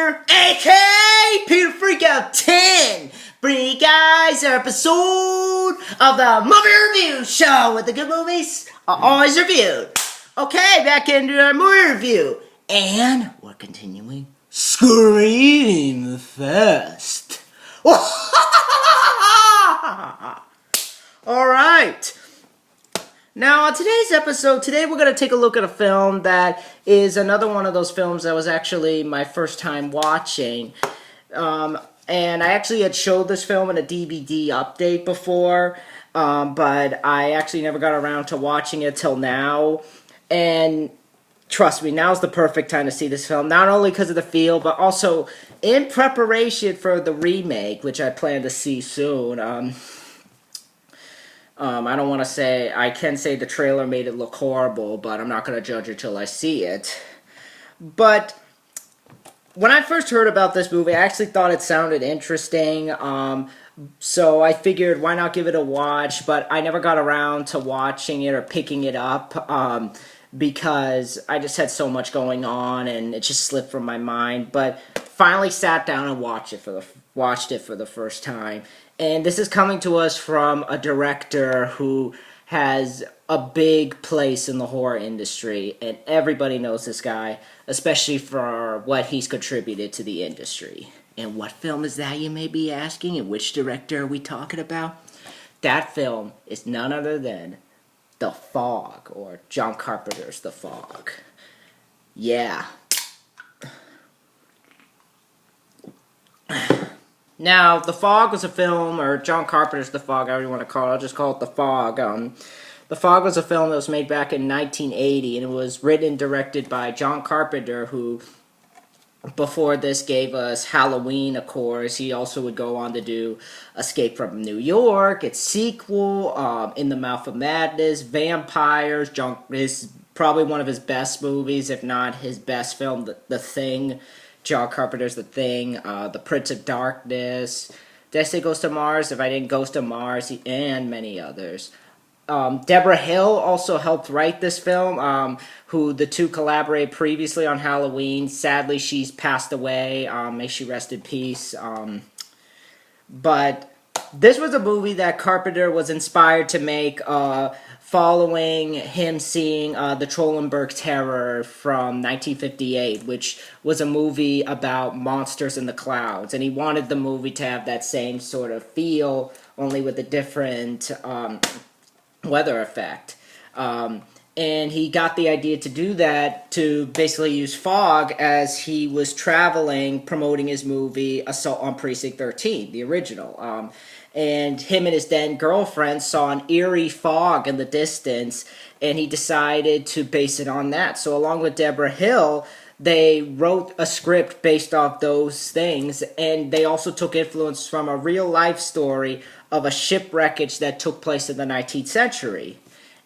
here, aka Peter Freakout 10, bringing you guys our episode of the Movie Review Show, where the good movies are always reviewed. Okay, back into our movie review, and we're continuing ScreamFeast. Alright. Now, on today's episode, today we're going to take a look at a film that is another one of those films that was actually my first time watching. And I actually had showed this film in a DVD update before, but I actually never got around to watching it till now. And trust me, now's the perfect time to see this film, not only because of the feel, but also in preparation for the remake, which I plan to see soon. I don't want to say, I can say the trailer made it look horrible, but I'm not going to judge it till I see it. But when I first heard about this movie, I actually thought it sounded interesting, so I figured why not give it a watch, but I never got around to watching it or picking it up, because I just had so much going on and it just slipped from my mind, but finally sat down and watched it for the first time. And this is coming to us from a director who has a big place in the horror industry, and everybody knows this guy, especially for what he's contributed to the industry. And what film is that, you may be asking, and which director are we talking about? That film is none other than The Fog, or John Carpenter's The Fog. Yeah. Now, The Fog was a film, or John Carpenter's The Fog, however you want to call it. I'll just call it The Fog. The Fog was a film that was made back in 1980, and it was written and directed by John Carpenter, who, before this, gave us Halloween, of course. He also would go on to do Escape from New York, its sequel, In the Mouth of Madness, Vampires. Is probably one of his best movies, if not his best film, The Thing. John Carpenter's The Thing, The Prince of Darkness, did I say Ghost of Mars? If I didn't, Ghost of Mars, and many others. Deborah Hill also helped write this film, who the two collaborated previously on Halloween. Sadly, she's passed away. May she rest in peace. But this was a movie that Carpenter was inspired to make, following him seeing the Trollenberg Terror from 1958, which was a movie about monsters in the clouds. And he wanted the movie to have that same sort of feel, only with a different weather effect. And he got the idea to do that, to basically use fog as he was traveling, promoting his movie Assault on Precinct 13, the original. And him and his then girlfriend saw an eerie fog in the distance, and he decided to base it on that. So along with Deborah Hill, they wrote a script based off those things, and they also took influence from a real-life story of a shipwreckage that took place in the 19th century.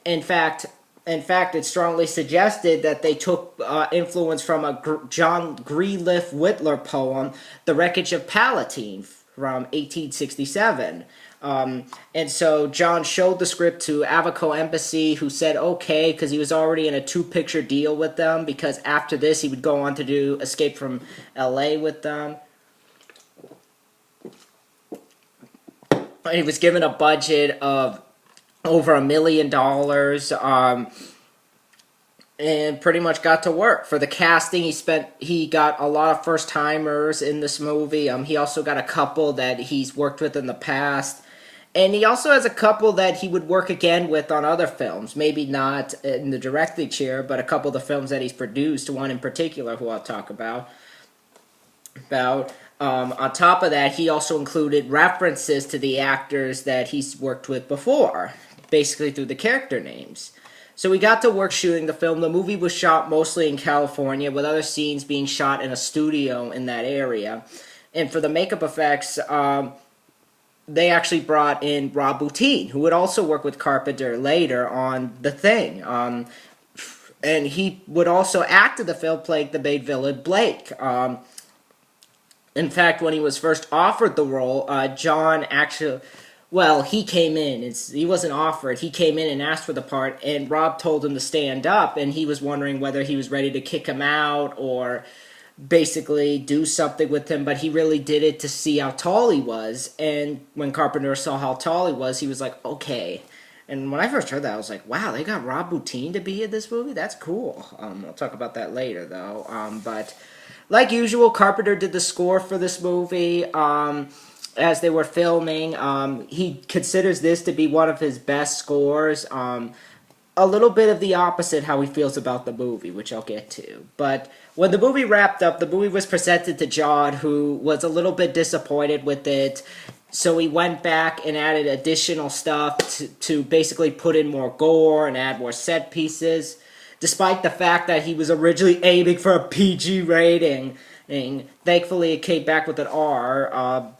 In fact, it's strongly suggested that they took influence from a John Greenleaf Whitler poem, The Wreckage of Palatine, from 1867. And so John showed the script to Avico Embassy, who said okay, because he was already in a 2-picture deal with them, because after this he would go on to do Escape from LA with them. And he was given a budget of over $1 million, and pretty much got to work. For the casting, he got a lot of first-timers in this movie. He also got a couple that he's worked with in the past. And he also has a couple that he would work again with on other films. Maybe not in the directing chair, but a couple of the films that he's produced, one in particular who I'll talk about. On top of that, he also included references to the actors that he's worked with before, basically through the character names. So we got to work shooting the film. The movie was shot mostly in California, with other scenes being shot in a studio in that area. And for the makeup effects, they actually brought in Rob Bottin, who would also work with Carpenter later on The Thing. And he would also act in the film playing the main villain, Blake. In fact, when he was first offered the role, John actually... Well, he came in. He wasn't offered. He came in and asked for the part, and Rob told him to stand up, and he was wondering whether he was ready to kick him out or basically do something with him, but he really did it to see how tall he was. And when Carpenter saw how tall he was, he was like, okay. And when I first heard that, I was like, wow, they got Rob Bottin to be in this movie? That's cool. I'll talk about that later, though. But like usual, Carpenter did the score for this movie. As they were filming, he considers this to be one of his best scores. A little bit of the opposite how he feels about the movie, which I'll get to. But when the movie wrapped up, the movie was presented to John, who was a little bit disappointed with it. So he went back and added additional stuff to basically put in more gore and add more set pieces, despite the fact that he was originally aiming for a PG rating. Thankfully, it came back with an R.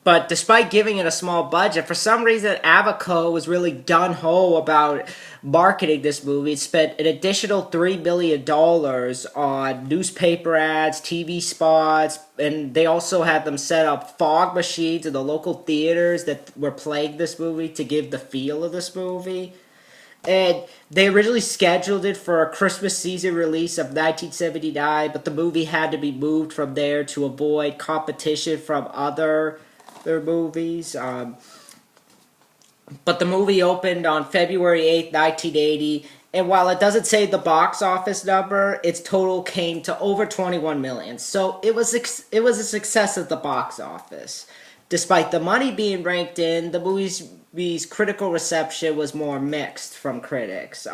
But despite giving it a small budget, for some reason, Avico was really gung-ho about marketing this movie. It spent an additional $3 million on newspaper ads, TV spots, and they also had them set up fog machines in the local theaters that were playing this movie to give the feel of this movie. And they originally scheduled it for a Christmas season release of 1979, but the movie had to be moved from there to avoid competition from other their movies. But the movie opened on February 8th, 1980, and while it doesn't say the box office number, its total came to over 21 million. So it was a success at the box office. Despite the money being ranked in, the movie's critical reception was more mixed from critics.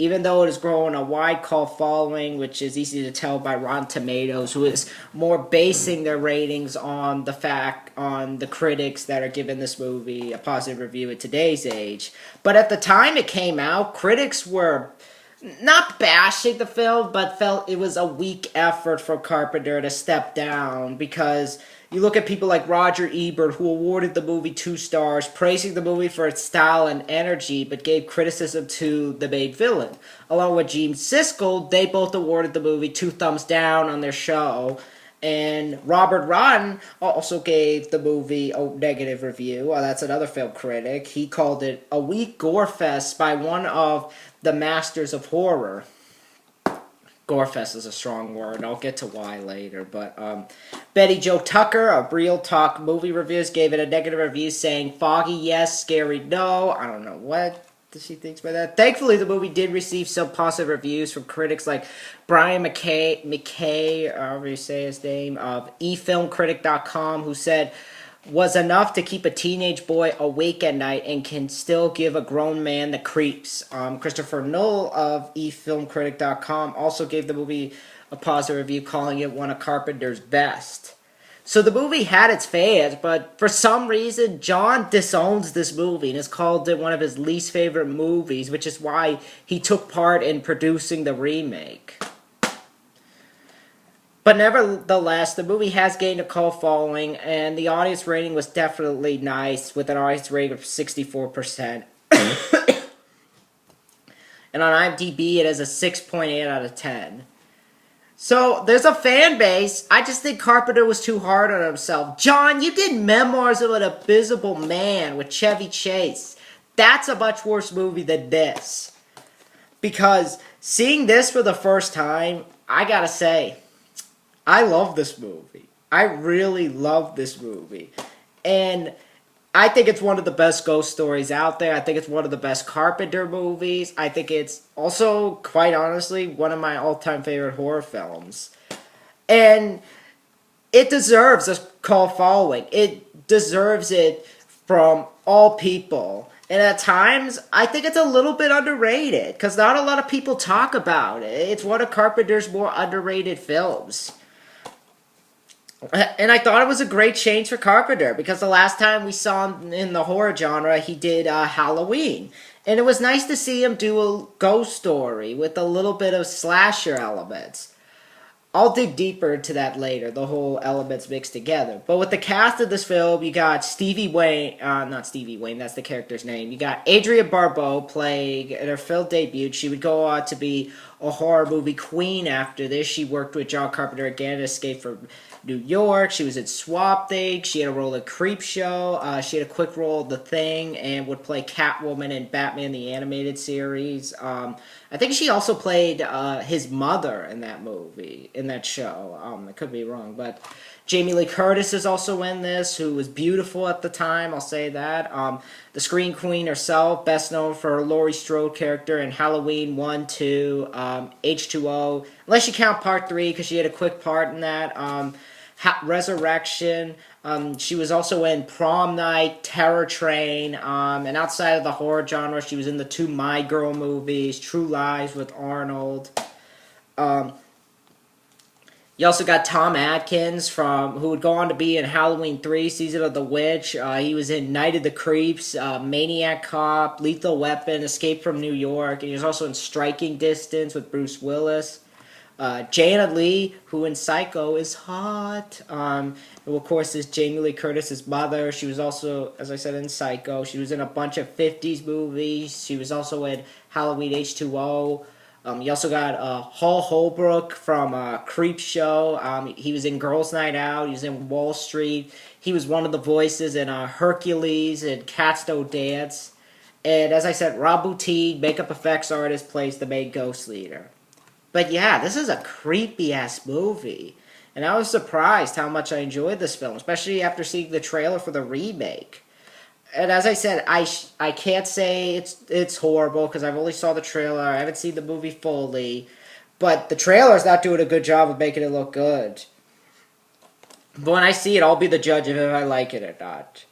Even though it has grown a wide cult following, which is easy to tell by Rotten Tomatoes, who is more basing their ratings on the critics that are giving this movie a positive review at today's age. But at the time it came out, critics were not bashing the film, but felt it was a weak effort for Carpenter to step down, because you look at people like Roger Ebert, who awarded the movie 2 stars, praising the movie for its style and energy, but gave criticism to the main villain. Along with Gene Siskel, they both awarded the movie 2 thumbs down on their show. And Robert Rotten also gave the movie a negative review. That's another film critic. He called it a weak gore fest by one of the masters of horror. Gorefest is a strong word. I'll get to why later. But Betty Jo Tucker of Real Talk Movie Reviews gave it a negative review saying, foggy yes, scary no. I don't know what she thinks by that. Thankfully, the movie did receive some positive reviews from critics like Brian McKay, however you say his name, of eFilmCritic.com, who said, was enough to keep a teenage boy awake at night and can still give a grown man the creeps. Christopher Knoll of eFilmCritic.com also gave the movie a positive review, calling it one of Carpenter's best. So the movie had its fans, but for some reason, John disowns this movie and has called it one of his least favorite movies, which is why he took part in producing the remake. But nevertheless, the movie has gained a cult following, and the audience rating was definitely nice, with an audience rating of 64%. And on IMDb, it has a 6.8 out of 10. So, there's a fan base. I just think Carpenter was too hard on himself. John, you did Memoirs of an Invisible Man with Chevy Chase. That's a much worse movie than this. Because seeing this for the first time, I gotta say, I love this movie. I really love this movie. And I think it's one of the best ghost stories out there. I think it's one of the best Carpenter movies. I think it's also, quite honestly, one of my all-time favorite horror films. And it deserves a cult following. It deserves it from all people. And at times, I think it's a little bit underrated, because not a lot of people talk about it. It's one of Carpenter's more underrated films. And I thought it was a great change for Carpenter, because the last time we saw him in the horror genre, he did Halloween. And it was nice to see him do a ghost story with a little bit of slasher elements. I'll dig deeper into that later, the whole elements mixed together. But with the cast of this film, you got Stevie Wayne, not Stevie Wayne, that's the character's name. You got Adrienne Barbeau playing in her film debut. She would go on to be a horror movie queen after this. She worked with John Carpenter again in Escape from New York. She was in Swamp Thing. She had a role in Creepshow. She had a quick role in The Thing and would play Catwoman in Batman the Animated Series. I think she also played his mother in that movie, in that show. I could be wrong, but Jamie Lee Curtis is also in this, who was beautiful at the time, I'll say that. The Scream Queen herself, best known for her Laurie Strode character in Halloween 1, 2, H2O, unless you count Part 3, because she had a quick part in that. Resurrection. She was also in Prom Night, Terror Train, and outside of the horror genre, she was in the 2 My Girl movies, True Lies with Arnold. You also got Tom Atkins, who would go on to be in Halloween 3, Season of the Witch. He was in Night of the Creeps, Maniac Cop, Lethal Weapon, Escape from New York, and he was also in Striking Distance with Bruce Willis. Janet Leigh, who in Psycho is hot, who of course is Jamie Lee Curtis's mother. She was also, as I said, in Psycho. She was in a bunch of 50s movies. She was also in Halloween H2O. You also got Hall Holbrook from Creepshow. He was in Girls' Night Out. He was in Wall Street. He was one of the voices in Hercules and Cats Don't Dance. And as I said, Rob Boutin, makeup effects artist, plays the main ghost leader. But yeah, this is a creepy-ass movie. And I was surprised how much I enjoyed this film, especially after seeing the trailer for the remake. And as I said, I can't say it's horrible because I've only saw the trailer. I haven't seen the movie fully. But the trailer's not doing a good job of making it look good. But when I see it, I'll be the judge of if I like it or not.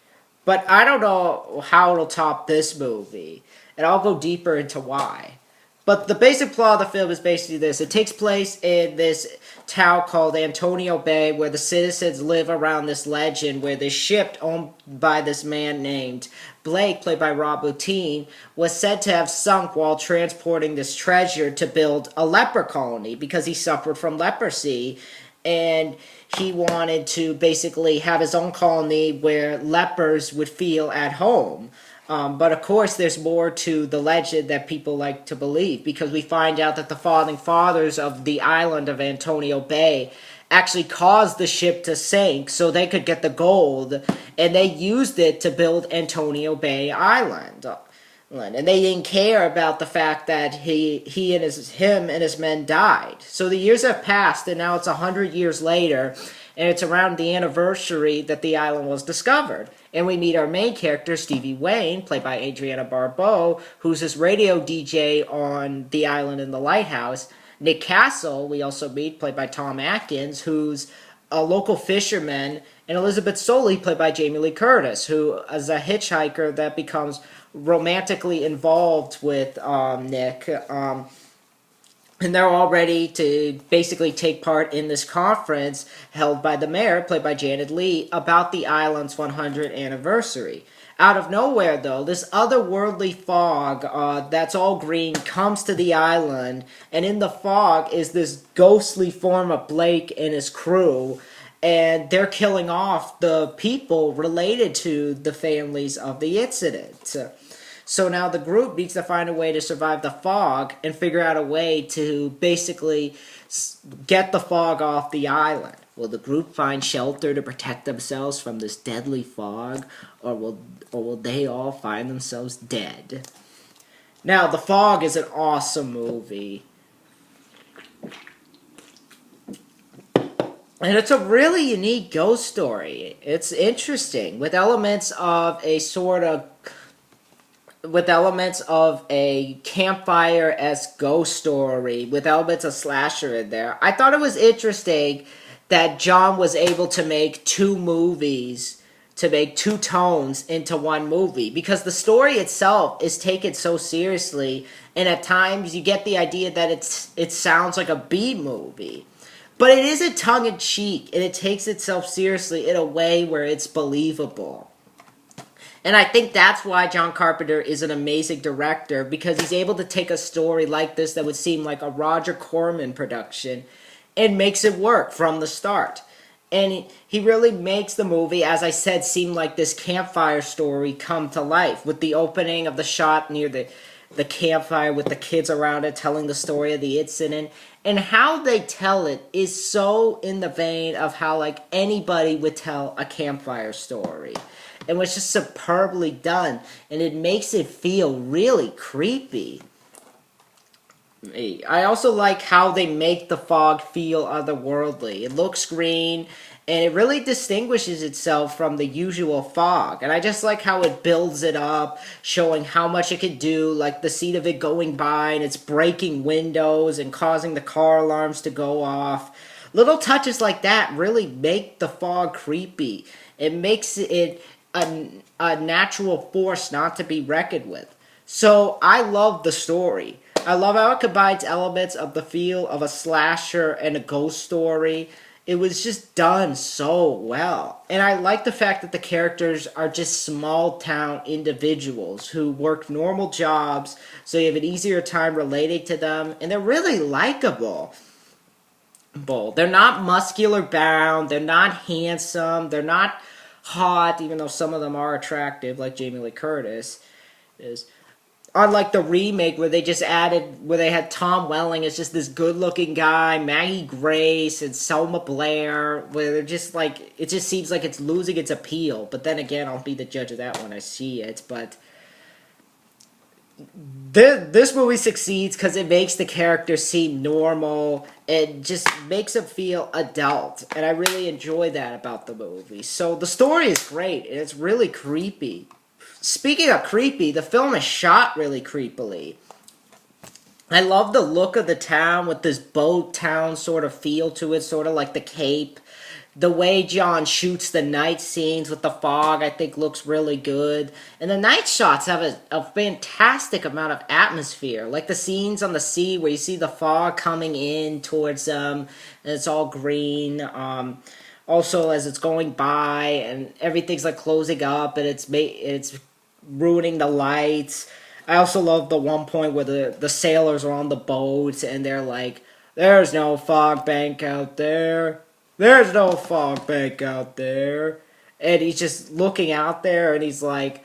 But I don't know how it'll top this movie. And I'll go deeper into why. But the basic plot of the film is basically this. It takes place in this town called Antonio Bay, where the citizens live around this legend, where this ship owned by this man named Blake, played by Rob Boutin, was said to have sunk while transporting this treasure to build a leper colony, because he suffered from leprosy, and he wanted to basically have his own colony where lepers would feel at home. But of course, there's more to the legend that people like to believe, because we find out that the founding fathers of the island of Antonio Bay actually caused the ship to sink so they could get the gold, and they used it to build Antonio Bay Island. And they didn't care about the fact that him and his men died. So the years have passed, and now it's 100 years later, and it's around the anniversary that the island was discovered. And we meet our main character, Stevie Wayne, played by Adriana Barbeau, who's this radio DJ on the island in the lighthouse. Nick Castle, we also meet, played by Tom Atkins, who's a local fisherman. And Elizabeth Soley, played by Jamie Lee Curtis, who is a hitchhiker that becomes romantically involved with Nick. And they're all ready to basically take part in this conference held by the mayor, played by Janet Leigh, about the island's 100th anniversary. Out of nowhere, though, this otherworldly fog that's all green comes to the island, and in the fog is this ghostly form of Blake and his crew, and they're killing off the people related to the families of the incident. So now the group needs to find a way to survive the fog and figure out a way to basically get the fog off the island. Will the group find shelter to protect themselves from this deadly fog, or will they all find themselves dead? Now, The Fog is an awesome movie. And it's a really unique ghost story. It's interesting, with elements of a campfire-esque ghost story, with elements of slasher in there. I thought it was interesting that John was able to make 2 movies, to make 2 tones into one movie, because the story itself is taken so seriously, and at times you get the idea that it sounds like a B movie. But it isn't tongue-in-cheek, and it takes itself seriously in a way where it's believable. And I think that's why John Carpenter is an amazing director, because he's able to take a story like this that would seem like a Roger Corman production and makes it work from the start. And he really makes the movie, as I said, seem like this campfire story come to life, with the opening of the shot near the campfire with the kids around it telling the story of the incident. And how they tell it is so in the vein of how, like, anybody would tell a campfire story. And was just superbly done. And it makes it feel really creepy. I also like how they make the fog feel otherworldly. It looks green, and it really distinguishes itself from the usual fog. And I just like how it builds it up, showing how much it can do, like the scene of it going by, and it's breaking windows and causing the car alarms to go off. Little touches like that really make the fog creepy. It makes it a natural force not to be reckoned with. So I love the story. I love how it combines elements of the feel of a slasher and a ghost story. It was just done so well. And I like the fact that the characters are just small town individuals who work normal jobs, so you have an easier time relating to them, and they're really likable. They're not muscular bound, they're not handsome, they're not hot, even though some of them are attractive, like Jamie Lee Curtis is. Unlike the remake where they just added, where they had Tom Welling as just this good-looking guy, Maggie Grace and Selma Blair, where they're just like, it just seems like it's losing its appeal. But then again, I'll be the judge of that when I see it. But this movie succeeds because it makes the characters seem normal. It just makes them feel adult. And I really enjoy that about the movie. So the story is great, and it's really creepy. Speaking of creepy, the film is shot really creepily. I love the look of the town with this boat town sort of feel to it, sort of like the Cape. The way John shoots the night scenes with the fog, I think, looks really good. And the night shots have a fantastic amount of atmosphere. Like the scenes on the sea where you see the fog coming in towards them, and it's all green. Also, as it's going by, and everything's like closing up, and it's ruining the lights. I also love the one point where the sailors are on the boats, and they're like, "There's no fog bank out there. There's no fog bank out there." And he's just looking out there, and he's like,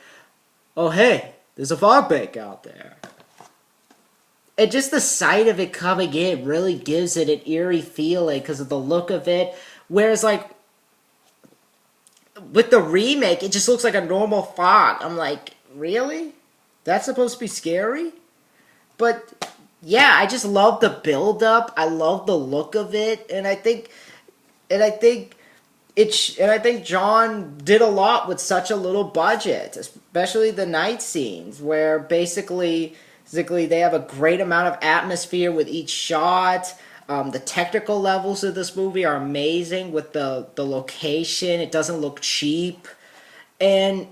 "Oh, hey, there's a fog bank out there." And just the sight of it coming in really gives it an eerie feeling because of the look of it. Whereas, like, with the remake, it just looks like a normal fog. I'm like, really? That's supposed to be scary? But, yeah, I just love the build-up. I love the look of it. And I think John did a lot with such a little budget, especially the night scenes, where basically they have a great amount of atmosphere with each shot. The technical levels of this movie are amazing with the location. It doesn't look cheap. And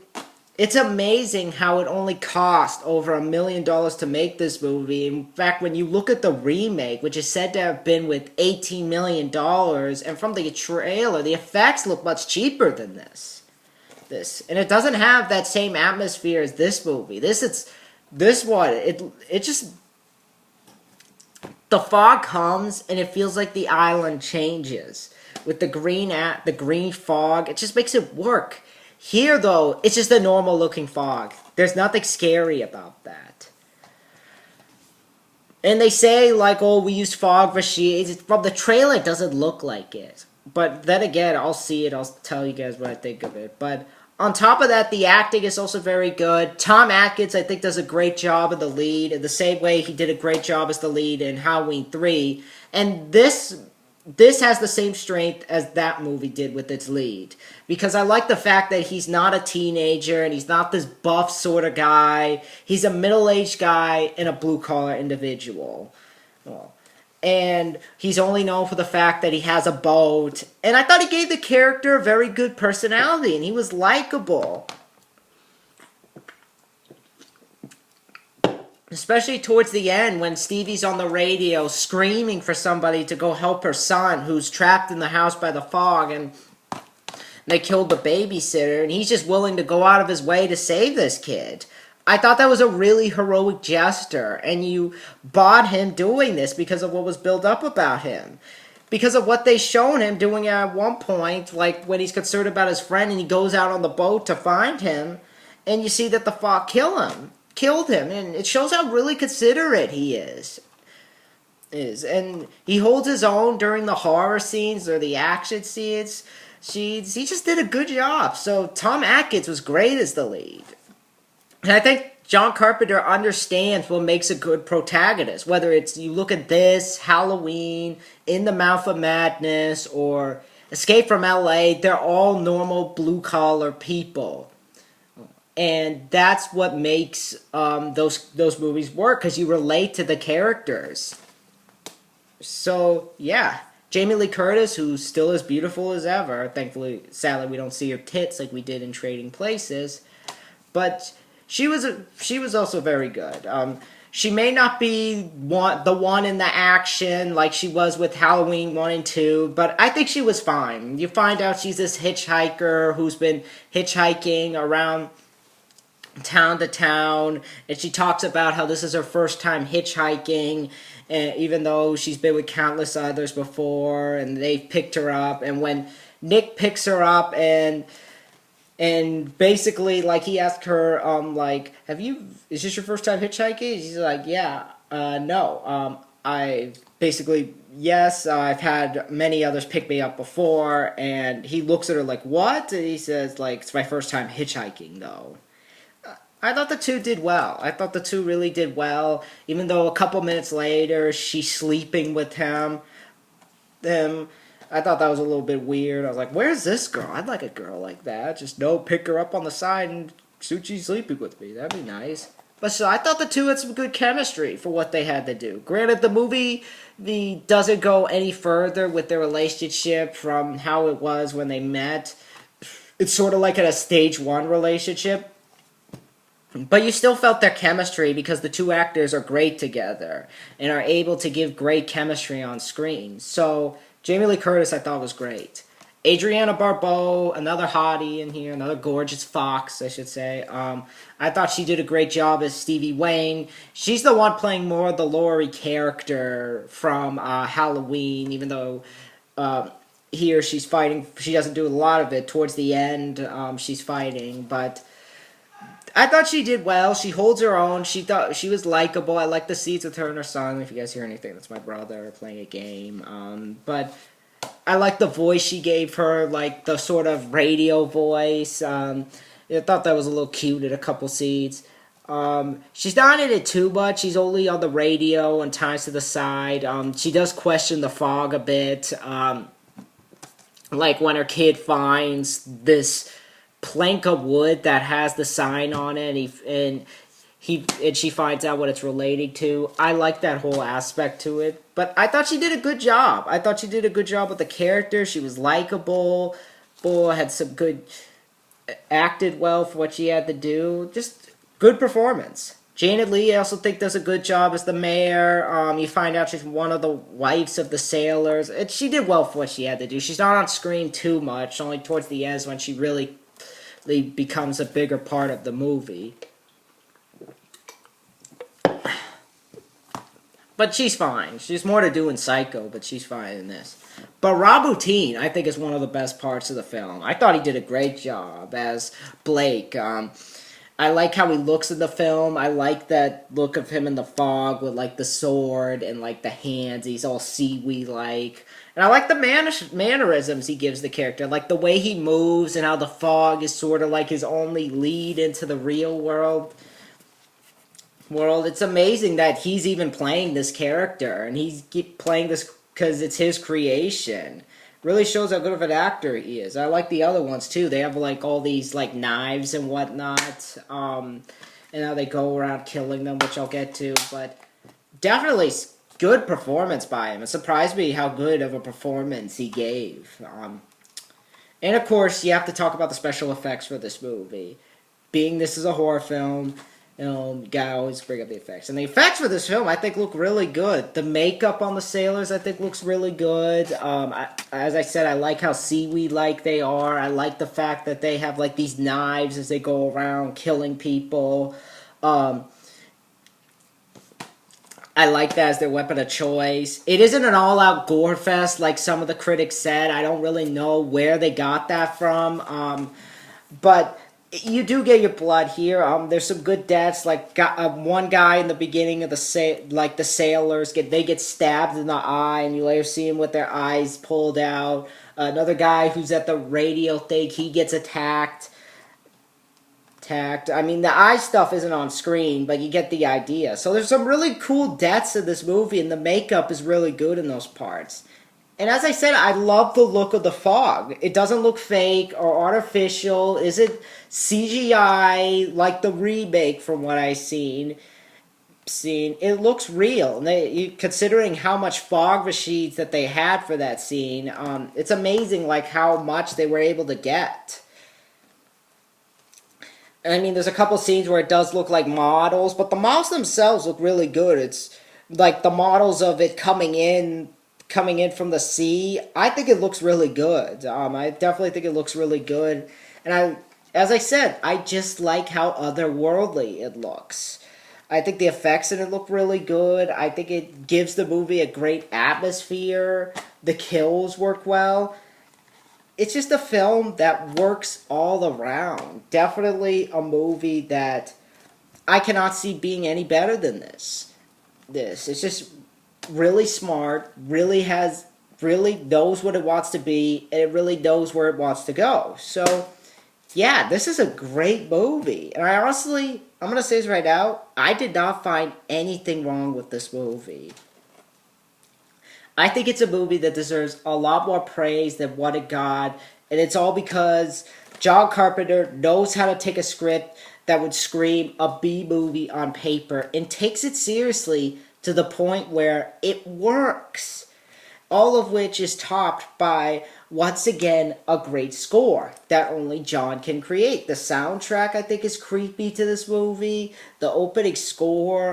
it's amazing how it only cost over $1 million to make this movie. In fact, when you look at the remake, which is said to have been with $18 million, and from the trailer, the effects look much cheaper than this. And it doesn't have that same atmosphere as this movie. It just... The fog comes, and it feels like the island changes. With the green fog, it just makes it work. Here, though, it's just a normal-looking fog. There's nothing scary about that. And they say, like, oh, we used fog for shades. From the trailer, it doesn't look like it. But then again, I'll see it. I'll tell you guys what I think of it. But on top of that, the acting is also very good. Tom Atkins, I think, does a great job in the lead, in the same way he did a great job as the lead in Halloween 3. And this has the same strength as that movie did with its lead. Because I like the fact that he's not a teenager, and he's not this buff sort of guy. He's a middle-aged guy and a blue-collar individual. And he's only known for the fact that he has a boat. And I thought he gave the character a very good personality, and he was likable. Especially towards the end when Stevie's on the radio screaming for somebody to go help her son who's trapped in the house by the fog, and they killed the babysitter, and he's just willing to go out of his way to save this kid. I thought that was a really heroic gesture, and you bought him doing this because of what was built up about him. Because of what they shown him doing at one point, like when he's concerned about his friend and he goes out on the boat to find him, and you see that the fog kill him. killed him, and it shows how really considerate he is. And he holds his own during the horror scenes or the action scenes. He just did a good job. So Tom Atkins was great as the lead. And I think John Carpenter understands what makes a good protagonist. Whether it's you look at this, Halloween, In the Mouth of Madness, or Escape from LA, they're all normal blue-collar people. And that's what makes those movies work, because you relate to the characters. So, yeah. Jamie Lee Curtis, who's still as beautiful as ever. Thankfully, sadly, we don't see her tits like we did in Trading Places. But she was also very good. She may not be the one in the action like she was with Halloween 1 and 2, but I think she was fine. You find out she's this hitchhiker who's been hitchhiking around town to town, and she talks about how this is her first time hitchhiking, and even though she's been with countless others before, and they've picked her up, and when Nick picks her up and basically, like, he asked her, like, is this your first time hitchhiking? She's like, yeah, no, yes, I've had many others pick me up before, and he looks at her like, what? And he says, like, it's my first time hitchhiking, though. I thought the two did well. I thought the two really did well, even though a couple minutes later, she's sleeping with him. I thought that was a little bit weird. I was like, where's this girl? I'd like a girl like that. Just pick her up on the side and she's sleeping with me. That'd be nice. But so I thought the two had some good chemistry for what they had to do. Granted, the movie doesn't go any further with their relationship from how it was when they met. It's sort of like a stage 1 relationship. But you still felt their chemistry because the two actors are great together and are able to give great chemistry on screen. So Jamie Lee Curtis I thought was great. Adriana Barbeau, another hottie in here, another gorgeous fox, I should say. I thought she did a great job as Stevie Wayne. She's the one playing more of the Laurie character from Halloween, even though here she's fighting. She doesn't do a lot of it. Towards the end, she's fighting, but I thought she did well. She holds her own. She thought she was likable. I like the scenes with her and her son. If you guys hear anything, that's my brother playing a game. But I like the voice she gave her, like the sort of radio voice. I thought that was a little cute at a couple scenes. She's not in it too much. She's only on the radio and times to the side. She does question the fog a bit. Like when her kid finds this plank of wood that has the sign on it, and she finds out what it's relating to. I like that whole aspect to it, but I thought she did a good job. I thought she did a good job with the character. She was likable, had some good, acted well for what she had to do. Just good performance. Janet Leigh, I also think, does a good job as the mayor. You find out she's one of the wives of the sailors. She did well for what she had to do. She's not on screen too much, only towards the end when she really becomes a bigger part of the movie. But she's fine. She's more to do in Psycho, but she's fine in this. But Rob Bottin, I think, is one of the best parts of the film. I thought he did a great job as Blake. I like how he looks in the film. I like that look of him in the fog with, like, the sword and, like, the hands. He's all seaweed-like. And I like the mannerisms he gives the character. Like the way he moves and how the fog is sort of like his only lead into the real world. It's amazing that he's even playing this character. And he's playing this because it's his creation. Really shows how good of an actor he is. I like the other ones too. They have like all these like knives and whatnot. And how they go around killing them, which I'll get to. But definitely good performance by him. It surprised me how good of a performance he gave. And of course, you have to talk about the special effects for this movie. Being this is a horror film, you gotta always bring up the effects. And the effects for this film, I think, look really good. The makeup on the sailors, I think, looks really good. As I said, I like how seaweed-like they are. I like the fact that they have, like, these knives as they go around killing people. I like that as their weapon of choice. It isn't an all-out gore fest like some of the critics said. I don't really know where they got that from. But You do get your blood here. There's some good deaths. Like one guy in the beginning of the the sailors they get stabbed in the eye, and you later see him with their eyes pulled out. Another guy who's at the radio thing, he gets attacked. I mean, the eye stuff isn't on screen, but you get the idea. So there's some really cool deaths in this movie, and the makeup is really good in those parts. And as I said, I love the look of the fog. It doesn't look fake or artificial. Is it CGI like the remake from what I've seen? It looks real. Considering how much fog machines that they had for that scene, it's amazing like how much they were able to get. I mean, there's a couple scenes where it does look like models, but the models themselves look really good. It's like the models of it coming in from the sea. I think it looks really good. I definitely think it looks really good. And as I said, I just like how otherworldly it looks. I think the effects in it look really good. I think it gives the movie a great atmosphere. The kills work well. It's just a film that works all around. Definitely a movie that I cannot see being any better than this. It's just really smart, really knows what it wants to be, and it really knows where it wants to go. So, yeah, this is a great movie. And I'm going to say this right now, I did not find anything wrong with this movie. I think it's a movie that deserves a lot more praise than what it got, and it's all because John Carpenter knows how to take a script that would scream a B movie on paper and takes it seriously to the point where it works. All of which is topped by, once again, a great score that only John can create. The soundtrack, I think, is creepy to this movie. The opening score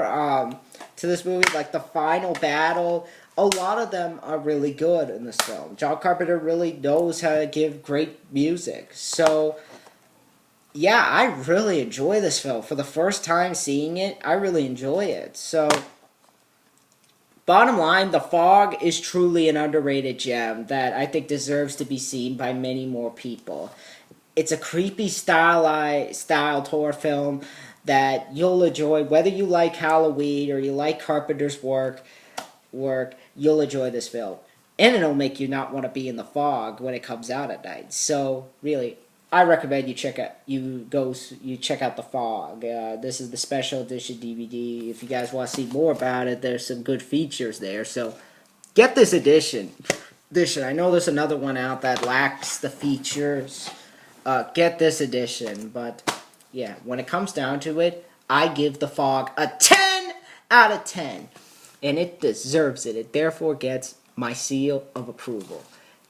to this movie, like the final battle, a lot of them are really good in this film. John Carpenter really knows how to give great music. So, yeah, I really enjoy this film. For the first time seeing it, I really enjoy it. So, bottom line, The Fog is truly an underrated gem that I think deserves to be seen by many more people. It's a creepy styled horror film that you'll enjoy. Whether you like Halloween or you like Carpenter's work, you'll enjoy this film. And it'll make you not want to be in the fog when it comes out at night. So, really, I recommend you check out The Fog. This is the special edition DVD. If you guys want to see more about it, there's some good features there. So, get this edition. I know there's another one out that lacks the features. Get this edition. But, yeah, when it comes down to it, I give The Fog a 10 out of 10. And it deserves it. It therefore gets my seal of approval.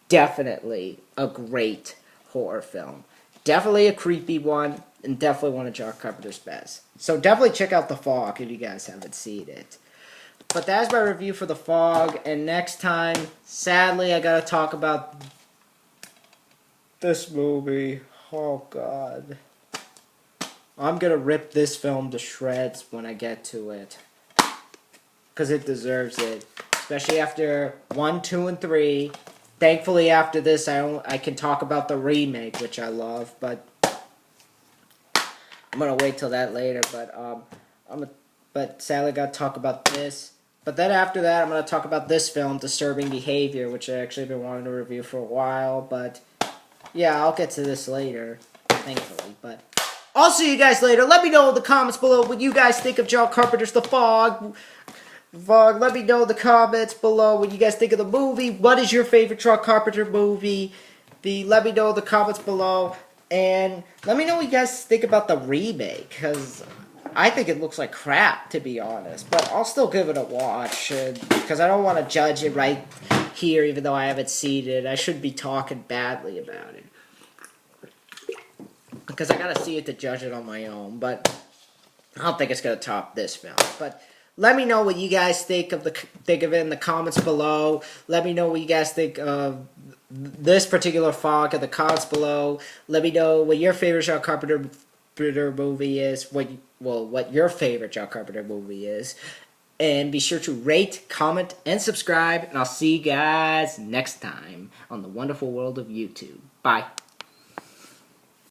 Definitely a great horror film. Definitely a creepy one, and definitely one of John Carpenter's best. So definitely check out The Fog if you guys haven't seen it. But that's my review for The Fog, and next time, sadly, I gotta talk about this movie. Oh, God. I'm gonna rip this film to shreds when I get to it. Because it deserves it. Especially after 1, 2, and 3. Thankfully, after this, I can talk about the remake, which I love. But I'm gonna wait till that later. But sadly, I gotta talk about this. But then after that, I'm gonna talk about this film, Disturbing Behavior, which I actually been wanting to review for a while. But yeah, I'll get to this later, thankfully. But I'll see you guys later. Let me know in the comments below what you guys think of John Carpenter's The Fog. Let me know in the comments below what you guys think of the movie. What is your favorite John Carpenter movie? Let me know in the comments below. And let me know what you guys think about the remake. Because I think it looks like crap, to be honest. But I'll still give it a watch. Because I don't want to judge it right here, even though I haven't seen it. I shouldn't be talking badly about it. Because I gotta see it to judge it on my own. But I don't think it's gonna top this film. But let me know what you guys think of it in the comments below. Let me know what you guys think of this particular Fog in the comments below. Let me know what your favorite John Carpenter movie is. What your favorite John Carpenter movie is. And be sure to rate, comment, and subscribe. And I'll see you guys next time on the wonderful world of YouTube. Bye.